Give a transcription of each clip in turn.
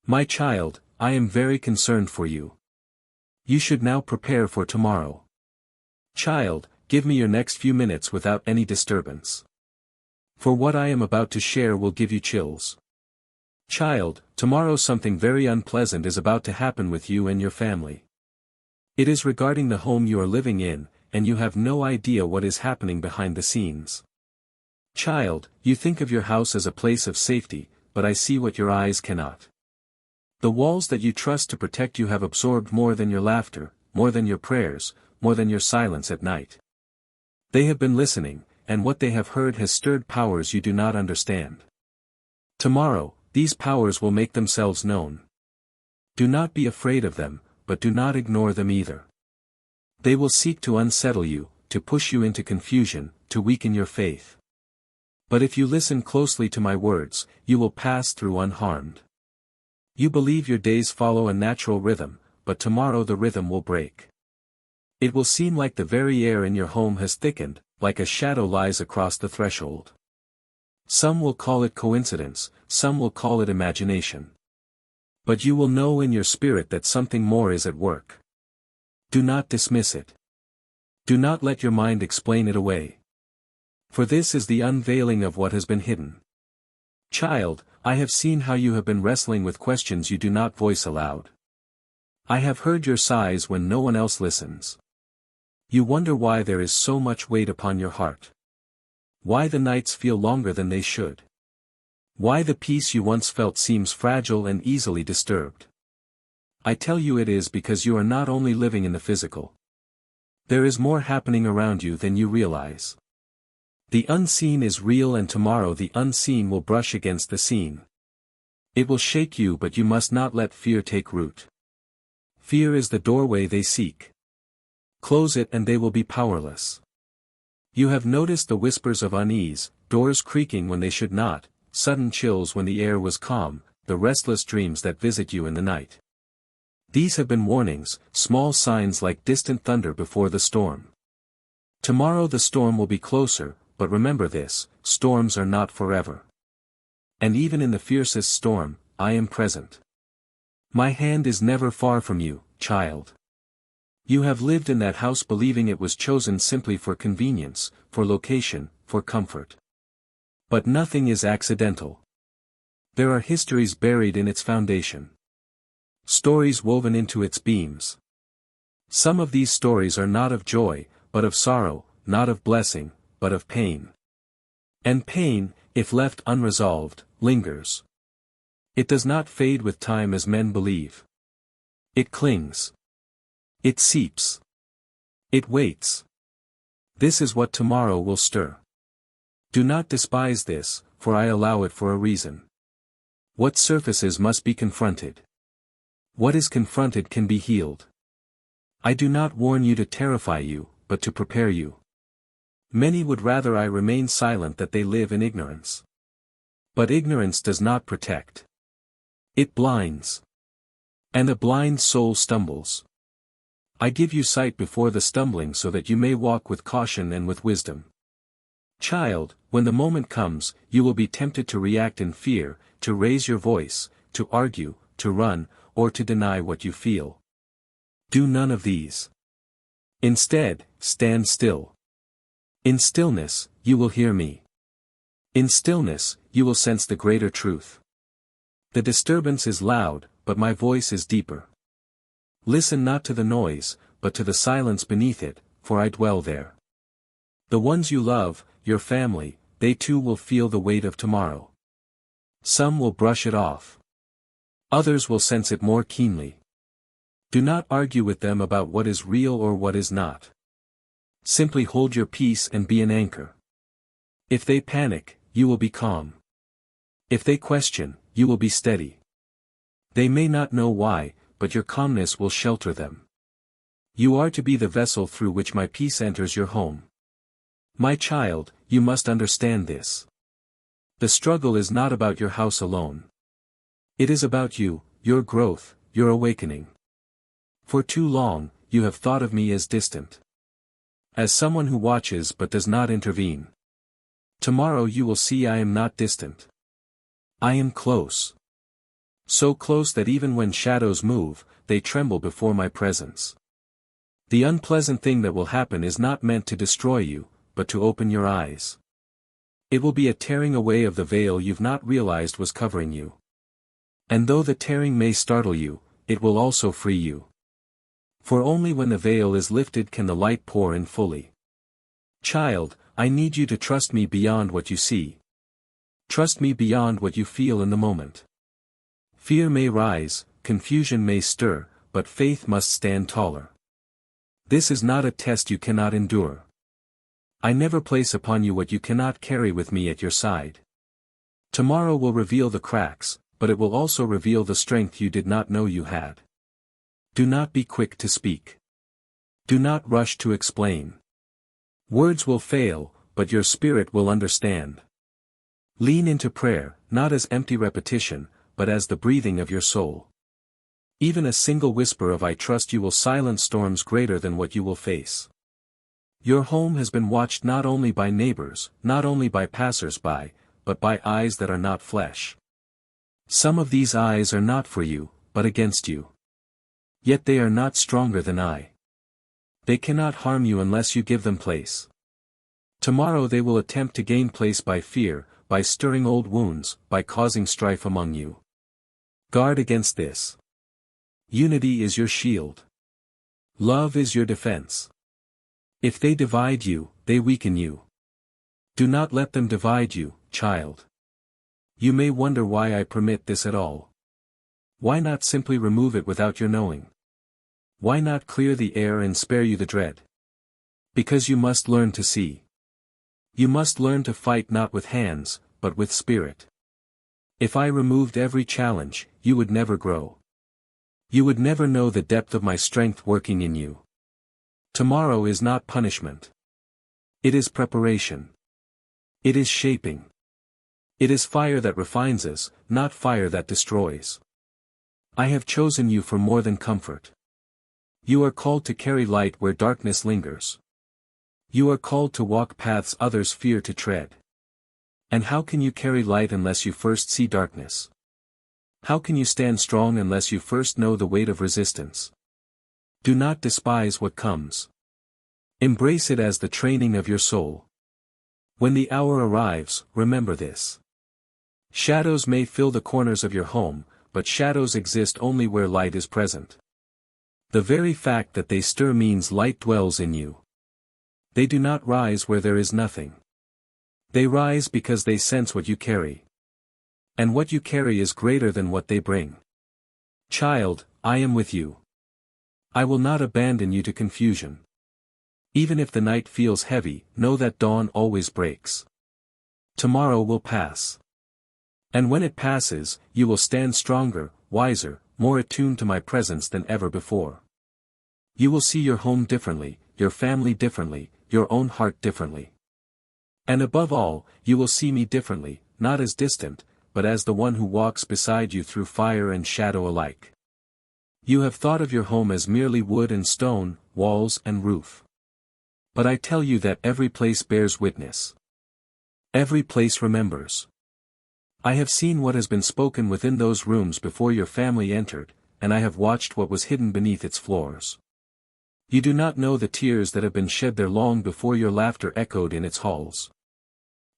My child, I am very concerned for you. You should now prepare for tomorrow. Child, give me your next few minutes without any disturbance. For what I am about to share will give you chills. Child, tomorrow something very unpleasant is about to happen with you and your family. It is regarding the home you are living in, and you have no idea what is happening behind the scenes. Child, you think of your house as a place of safety, but I see what your eyes cannot. The walls that you trust to protect you have absorbed more than your laughter, more than your prayers, more than your silence at night. They have been listening, and what they have heard has stirred powers you do not understand. Tomorrow, these powers will make themselves known. Do not be afraid of them, but do not ignore them either. They will seek to unsettle you, to push you into confusion, to weaken your faith. But if you listen closely to my words, you will pass through unharmed. You believe your days follow a natural rhythm, but tomorrow the rhythm will break. It will seem like the very air in your home has thickened, like a shadow lies across the threshold. Some will call it coincidence, some will call it imagination. But you will know in your spirit that something more is at work. Do not dismiss it. Do not let your mind explain it away. For this is the unveiling of what has been hidden. Child, I have seen how you have been wrestling with questions you do not voice aloud. I have heard your sighs when no one else listens. You wonder why there is so much weight upon your heart. Why the nights feel longer than they should. Why the peace you once felt seems fragile and easily disturbed. I tell you it is because you are not only living in the physical. There is more happening around you than you realize. The unseen is real, and tomorrow the unseen will brush against the seen. It will shake you, but you must not let fear take root. Fear is the doorway they seek. Close it and they will be powerless. You have noticed the whispers of unease, doors creaking when they should not, sudden chills when the air was calm, the restless dreams that visit you in the night. These have been warnings, small signs like distant thunder before the storm. Tomorrow the storm will be closer, but remember this, storms are not forever. And even in the fiercest storm, I am present. My hand is never far from you, child. You have lived in that house believing it was chosen simply for convenience, for location, for comfort. But nothing is accidental. There are histories buried in its foundation. Stories woven into its beams. Some of these stories are not of joy, but of sorrow, not of blessing, but of pain. And pain, if left unresolved, lingers. It does not fade with time as men believe. It clings. It seeps. It waits. This is what tomorrow will stir. Do not despise this, for I allow it for a reason. What surfaces must be confronted. What is confronted can be healed. I do not warn you to terrify you, but to prepare you. Many would rather I remain silent that they live in ignorance. But ignorance does not protect. It blinds. And a blind soul stumbles. I give you sight before the stumbling so that you may walk with caution and with wisdom. Child, when the moment comes, you will be tempted to react in fear, to raise your voice, to argue, to run, or to deny what you feel. Do none of these. Instead, stand still. In stillness, you will hear me. In stillness, you will sense the greater truth. The disturbance is loud, but my voice is deeper. Listen not to the noise, but to the silence beneath it, for I dwell there. The ones you love, your family, they too will feel the weight of tomorrow. Some will brush it off. Others will sense it more keenly. Do not argue with them about what is real or what is not. Simply hold your peace and be an anchor. If they panic, you will be calm. If they question, you will be steady. They may not know why, but your calmness will shelter them. You are to be the vessel through which my peace enters your home. My child, you must understand this. The struggle is not about your house alone. It is about you, your growth, your awakening. For too long, you have thought of me as distant. As someone who watches but does not intervene. Tomorrow you will see I am not distant. I am close. So close that even when shadows move, they tremble before my presence. The unpleasant thing that will happen is not meant to destroy you, but to open your eyes. It will be a tearing away of the veil you've not realized was covering you. And though the tearing may startle you, it will also free you. For only when the veil is lifted can the light pour in fully. Child, I need you to trust me beyond what you see. Trust me beyond what you feel in the moment. Fear may rise, confusion may stir, but faith must stand taller. This is not a test you cannot endure. I never place upon you what you cannot carry with me at your side. Tomorrow will reveal the cracks, but it will also reveal the strength you did not know you had. Do not be quick to speak. Do not rush to explain. Words will fail, but your spirit will understand. Lean into prayer, not as empty repetition, but as the breathing of your soul. Even a single whisper of "I trust you" will silence storms greater than what you will face. Your home has been watched not only by neighbors, not only by passers-by, but by eyes that are not flesh. Some of these eyes are not for you, but against you. Yet they are not stronger than I. They cannot harm you unless you give them place. Tomorrow they will attempt to gain place by fear, by stirring old wounds, by causing strife among you. Guard against this. Unity is your shield. Love is your defense. If they divide you, they weaken you. Do not let them divide you, child. You may wonder why I permit this at all. Why not simply remove it without your knowing? Why not clear the air and spare you the dread? Because you must learn to see. You must learn to fight not with hands, but with spirit. If I removed every challenge, you would never grow. You would never know the depth of my strength working in you. Tomorrow is not punishment. It is preparation. It is shaping. It is fire that refines us, not fire that destroys. I have chosen you for more than comfort. You are called to carry light where darkness lingers. You are called to walk paths others fear to tread. And how can you carry light unless you first see darkness? How can you stand strong unless you first know the weight of resistance? Do not despise what comes. Embrace it as the training of your soul. When the hour arrives, remember this. Shadows may fill the corners of your home, but shadows exist only where light is present. The very fact that they stir means light dwells in you. They do not rise where there is nothing. They rise because they sense what you carry. And what you carry is greater than what they bring. Child, I am with you. I will not abandon you to confusion. Even if the night feels heavy, know that dawn always breaks. Tomorrow will pass. And when it passes, you will stand stronger, wiser, more attuned to my presence than ever before. You will see your home differently, your family differently, your own heart differently. And above all, you will see me differently, not as distant, but as the one who walks beside you through fire and shadow alike. You have thought of your home as merely wood and stone, walls and roof. But I tell you that every place bears witness. Every place remembers. I have seen what has been spoken within those rooms before your family entered, and I have watched what was hidden beneath its floors. You do not know the tears that have been shed there long before your laughter echoed in its halls.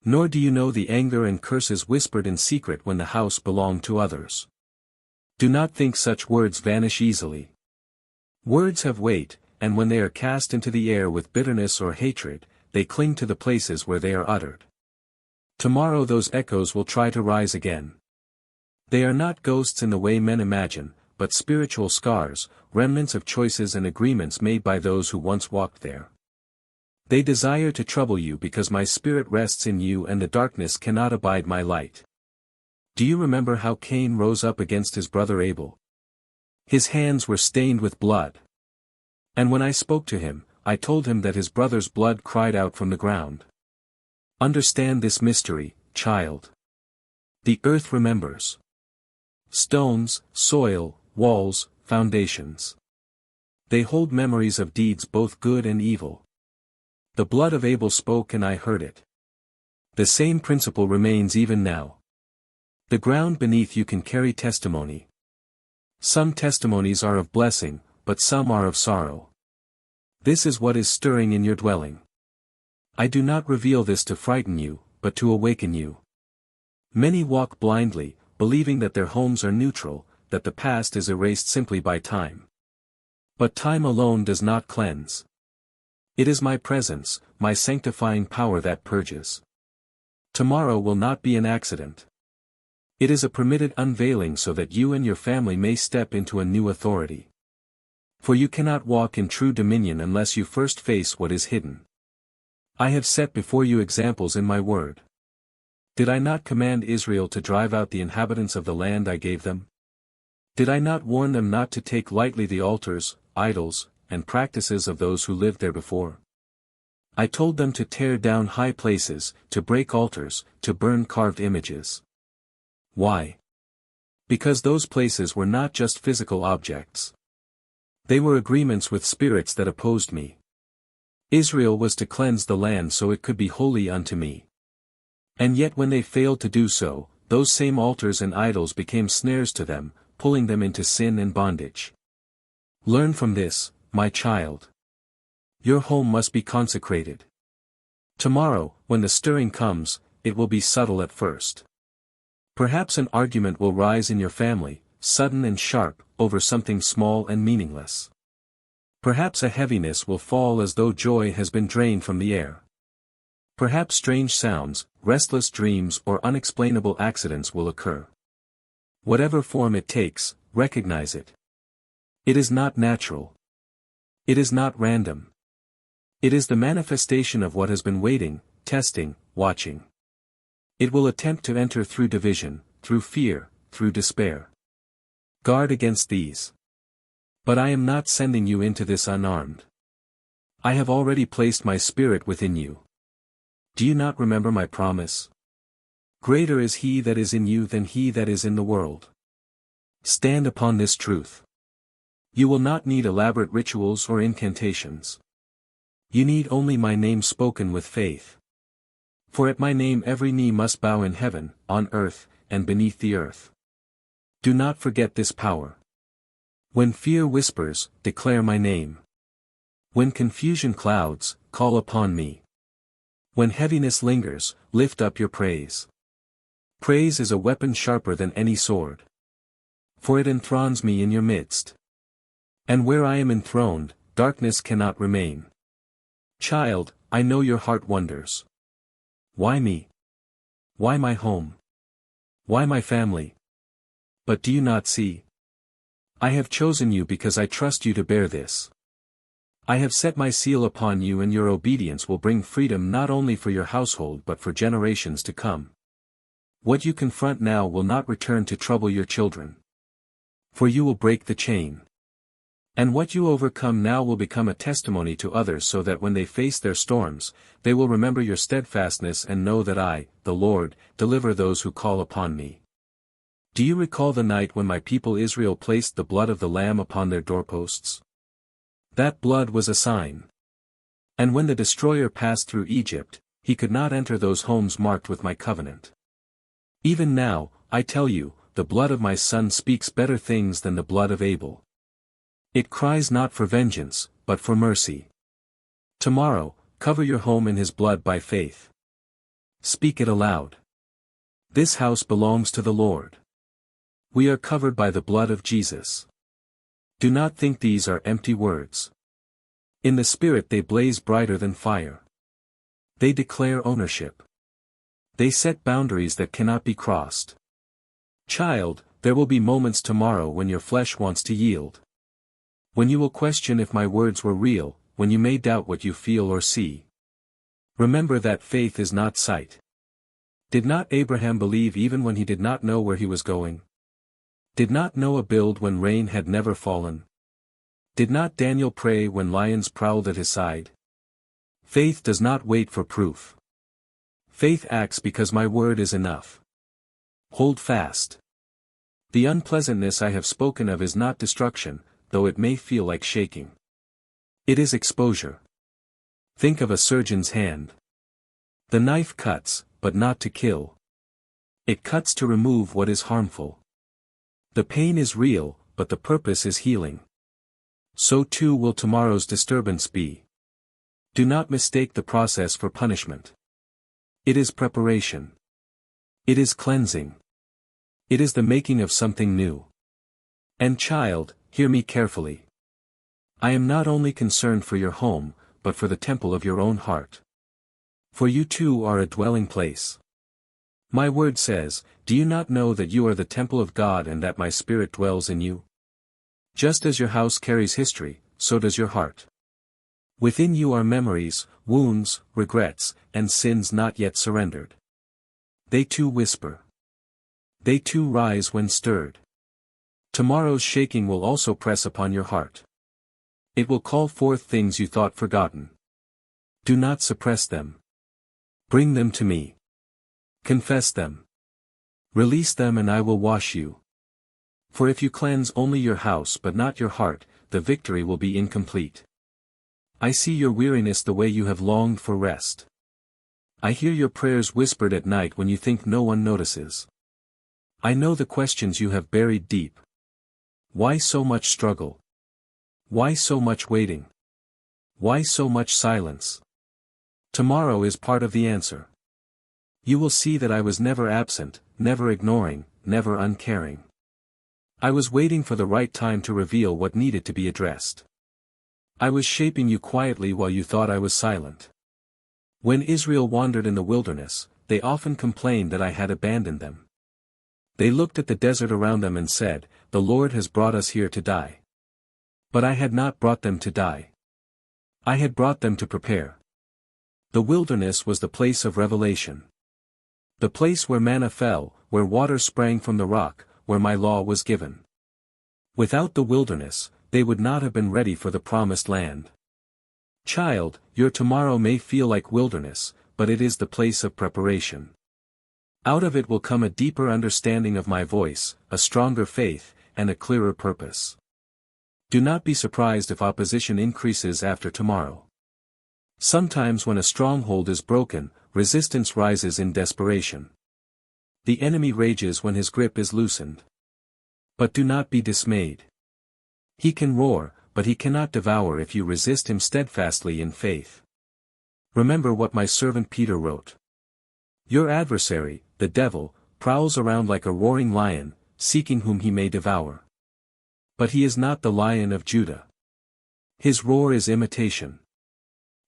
Nor do you know the anger and curses whispered in secret when the house belonged to others. Do not think such words vanish easily. Words have weight, and when they are cast into the air with bitterness or hatred, they cling to the places where they are uttered. Tomorrow those echoes will try to rise again. They are not ghosts in the way men imagine, but spiritual scars, remnants of choices and agreements made by those who once walked there. They desire to trouble you because my spirit rests in you and the darkness cannot abide my light. Do you remember how Cain rose up against his brother Abel? His hands were stained with blood. And when I spoke to him, I told him that his brother's blood cried out from the ground. Understand this mystery, child. The earth remembers. Stones, soil, walls, foundations. They hold memories of deeds both good and evil. The blood of Abel spoke and I heard it. The same principle remains even now. The ground beneath you can carry testimony. Some testimonies are of blessing, but some are of sorrow. This is what is stirring in your dwelling. I do not reveal this to frighten you, but to awaken you. Many walk blindly, believing that their homes are neutral, that the past is erased simply by time. But time alone does not cleanse. It is my presence, my sanctifying power that purges. Tomorrow will not be an accident. It is a permitted unveiling so that you and your family may step into a new authority. For you cannot walk in true dominion unless you first face what is hidden. I have set before you examples in my word. Did I not command Israel to drive out the inhabitants of the land I gave them? Did I not warn them not to take lightly the altars, idols, and practices of those who lived there before? I told them to tear down high places, to break altars, to burn carved images. Why? Because those places were not just physical objects. They were agreements with spirits that opposed me. Israel was to cleanse the land so it could be holy unto me. And yet when they failed to do so, those same altars and idols became snares to them, pulling them into sin and bondage. Learn from this, my child. Your home must be consecrated. Tomorrow, when the stirring comes, it will be subtle at first. Perhaps an argument will rise in your family, sudden and sharp, over something small and meaningless. Perhaps a heaviness will fall as though joy has been drained from the air. Perhaps strange sounds, restless dreams or unexplainable accidents will occur. Whatever form it takes, recognize it. It is not natural. It is not random. It is the manifestation of what has been waiting, testing, watching. It will attempt to enter through division, through fear, through despair. Guard against these. But I am not sending you into this unarmed. I have already placed my Spirit within you. Do you not remember my promise? Greater is he that is in you than he that is in the world. Stand upon this truth. You will not need elaborate rituals or incantations. You need only my name spoken with faith. For at my name every knee must bow in heaven, on earth, and beneath the earth. Do not forget this power. When fear whispers, declare my name. When confusion clouds, call upon me. When heaviness lingers, lift up your praise. Praise is a weapon sharper than any sword. For it enthrones me in your midst. And where I am enthroned, darkness cannot remain. Child, I know your heart wonders. Why me? Why my home? Why my family? But do you not see? I have chosen you because I trust you to bear this. I have set my seal upon you, and your obedience will bring freedom not only for your household but for generations to come. What you confront now will not return to trouble your children. For you will break the chain. And what you overcome now will become a testimony to others so that when they face their storms, they will remember your steadfastness and know that I, the Lord, deliver those who call upon me. Do you recall the night when my people Israel placed the blood of the Lamb upon their doorposts? That blood was a sign. And when the destroyer passed through Egypt, he could not enter those homes marked with my covenant. Even now, I tell you, the blood of my son speaks better things than the blood of Abel. It cries not for vengeance, but for mercy. Tomorrow, cover your home in his blood by faith. Speak it aloud. This house belongs to the Lord. We are covered by the blood of Jesus. Do not think these are empty words. In the Spirit they blaze brighter than fire. They declare ownership. They set boundaries that cannot be crossed. Child, there will be moments tomorrow when your flesh wants to yield. When you will question if my words were real, when you may doubt what you feel or see. Remember that faith is not sight. Did not Abraham believe even when he did not know where he was going? Did not Noah build when rain had never fallen? Did not Daniel pray when lions prowled at his side? Faith does not wait for proof. Faith acts because my word is enough. Hold fast. The unpleasantness I have spoken of is not destruction, though it may feel like shaking. It is exposure. Think of a surgeon's hand. The knife cuts, but not to kill. It cuts to remove what is harmful. The pain is real, but the purpose is healing. So too will tomorrow's disturbance be. Do not mistake the process for punishment. It is preparation. It is cleansing. It is the making of something new. And child, hear me carefully. I am not only concerned for your home, but for the temple of your own heart. For you too are a dwelling place. My word says, do you not know that you are the temple of God and that my Spirit dwells in you? Just as your house carries history, so does your heart. Within you are memories, wounds, regrets, and sins not yet surrendered. They too whisper. They too rise when stirred. Tomorrow's shaking will also press upon your heart. It will call forth things you thought forgotten. Do not suppress them. Bring them to me. Confess them. Release them and I will wash you. For if you cleanse only your house but not your heart, the victory will be incomplete. I see your weariness the way you have longed for rest. I hear your prayers whispered at night when you think no one notices. I know the questions you have buried deep. Why so much struggle? Why so much waiting? Why so much silence? Tomorrow is part of the answer. You will see that I was never absent, never ignoring, never uncaring. I was waiting for the right time to reveal what needed to be addressed. I was shaping you quietly while you thought I was silent. When Israel wandered in the wilderness, they often complained that I had abandoned them. They looked at the desert around them and said, "The Lord has brought us here to die." But I had not brought them to die. I had brought them to prepare. The wilderness was the place of revelation. The place where manna fell, where water sprang from the rock, where my law was given. Without the wilderness, they would not have been ready for the promised land. Child, your tomorrow may feel like wilderness, but it is the place of preparation. Out of it will come a deeper understanding of my voice, a stronger faith, and a clearer purpose. Do not be surprised if opposition increases after tomorrow. Sometimes when a stronghold is broken, resistance rises in desperation. The enemy rages when his grip is loosened. But do not be dismayed. He can roar, but he cannot devour if you resist him steadfastly in faith. Remember what my servant Peter wrote. Your adversary, the devil, prowls around like a roaring lion, seeking whom he may devour. But he is not the Lion of Judah. His roar is imitation.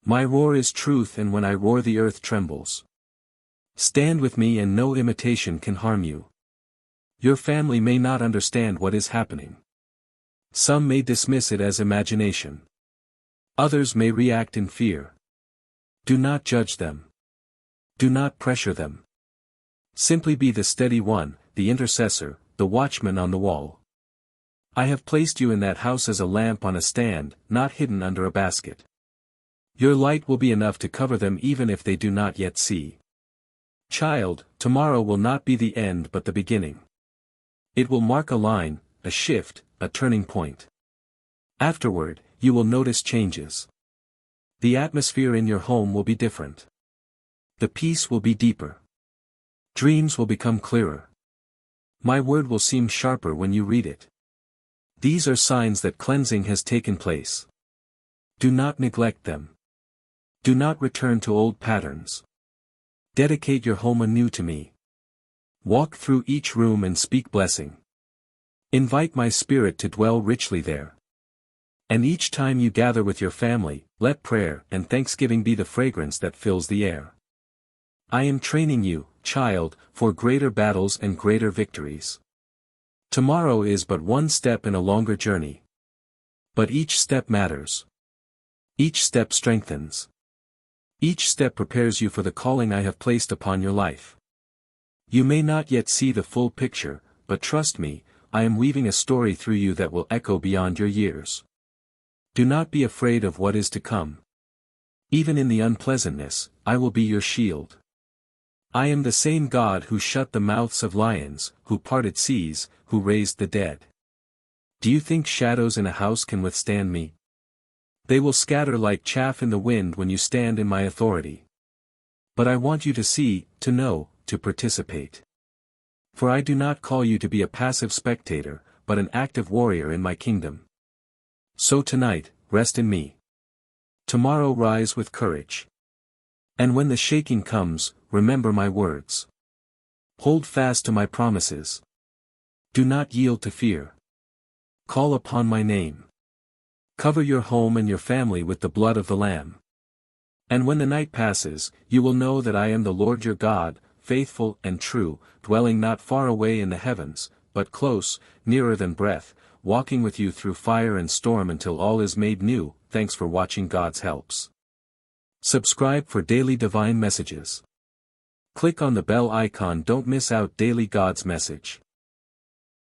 My roar is truth, and when I roar the earth trembles. Stand with me and no imitation can harm you. Your family may not understand what is happening. Some may dismiss it as imagination. Others may react in fear. Do not judge them. Do not pressure them. Simply be the steady one, the intercessor, the watchman on the wall. I have placed you in that house as a lamp on a stand, not hidden under a basket. Your light will be enough to cover them even if they do not yet see. Child, tomorrow will not be the end but the beginning. It will mark a line, a shift, a turning point. Afterward, you will notice changes. The atmosphere in your home will be different. The peace will be deeper. Dreams will become clearer. My word will seem sharper when you read it. These are signs that cleansing has taken place. Do not neglect them. Do not return to old patterns. Dedicate your home anew to me. Walk through each room and speak blessing. Invite my Spirit to dwell richly there. And each time you gather with your family, let prayer and thanksgiving be the fragrance that fills the air. I am training you, child, for greater battles and greater victories. Tomorrow is but one step in a longer journey. But each step matters. Each step strengthens. Each step prepares you for the calling I have placed upon your life. You may not yet see the full picture, but trust me, I am weaving a story through you that will echo beyond your years. Do not be afraid of what is to come. Even in the unpleasantness, I will be your shield. I am the same God who shut the mouths of lions, who parted seas, who raised the dead. Do you think shadows in a house can withstand me? They will scatter like chaff in the wind when you stand in my authority. But I want you to see, to know, to participate. For I do not call you to be a passive spectator, but an active warrior in my kingdom. So tonight, rest in me. Tomorrow rise with courage. And when the shaking comes, remember my words. Hold fast to my promises. Do not yield to fear. Call upon my name. Cover your home and your family with the blood of the Lamb. And when the night passes, you will know that I am the Lord your God, faithful and true, dwelling not far away in the heavens, but close, nearer than breath, walking with you through fire and storm until all is made new. Thanks for watching God's Helps. Subscribe for daily divine messages. Click on the bell icon. Don't miss out daily God's message.